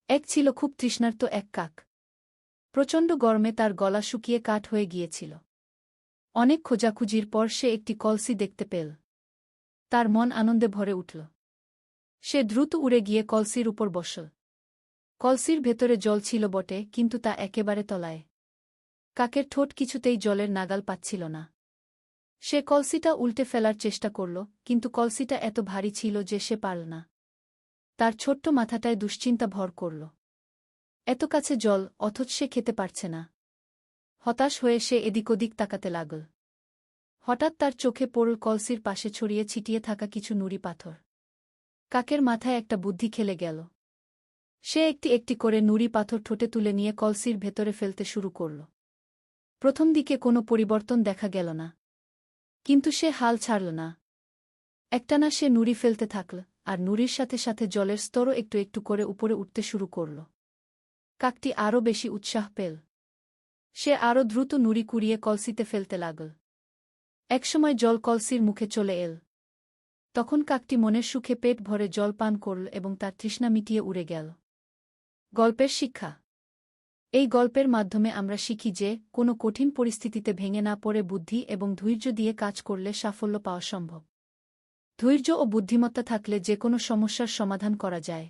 এক ছিল খুব তৃষ্ণার্ত এক কাক। প্রচণ্ড গরমে তার গলা শুকিয়ে কাঠ হয়ে গিয়েছিল। অনেক খোঁজাখুঁজির পর সে একটি কলসি দেখতে পেল। তার মন আনন্দে ভরে উঠল। সে দ্রুত উড়ে গিয়ে কলসির উপর বসল। কলসির ভেতরে জল ছিল বটে, কিন্তু তা একেবারে তলায়। কাকের ঠোঁট কিছুতেই জলের নাগাল পাচ্ছিল না। সে কলসিটা উল্টে ফেলার চেষ্টা করল, কিন্তু কলসিটা এত ভারী ছিল যে সে পারল না। তার ছোট্ট মাথাটায় দুশ্চিন্তা ভর করল। এত কাছে জল, অথচ সে খেতে পারছে না। হতাশ হয়ে সে এদিক ওদিক তাকাতে লাগল। হঠাৎ তার চোখে পড়ল কলসির পাশে ছড়িয়ে ছিটিয়ে থাকা কিছু নুড়ি পাথর। কাকের মাথায় একটা বুদ্ধি খেলে গেল। সে একটি একটি করে নুড়ি পাথর ঠোঁটে তুলে নিয়ে কলসির ভেতরে ফেলতে শুরু করল। প্রথম দিকে কোনো পরিবর্তন দেখা গেল না, কিন্তু সে হাল ছাড়ল না। একটানা সে নুড়ি ফেলতে থাকল, আর নুড়ির সাথে সাথে জলের স্তরও একটু একটু করে উপরে উঠতে শুরু করল। কাকটি আরও বেশি উৎসাহ পেল। সে আরও দ্রুত নুড়ি কুড়িয়ে কলসিতে ফেলতে লাগল। একসময় জল কলসির মুখে চলে এল। তখন কাকটি মনের সুখে পেট ভরে জল পান করল এবং তার তৃষ্ণা মিটিয়ে উড়ে গেল। গল্পের শিক্ষা। এই গল্পের মাধ্যমে আমরা শিখি যে কোনো কঠিন পরিস্থিতিতে ভেঙে না পড়ে বুদ্ধি এবং ধৈর্য দিয়ে কাজ করলে সাফল্য পাওয়া সম্ভব। ধৈর্য ও বুদ্ধিমত্তা থাকলে যে কোনো সমস্যার সমাধান করা যায়।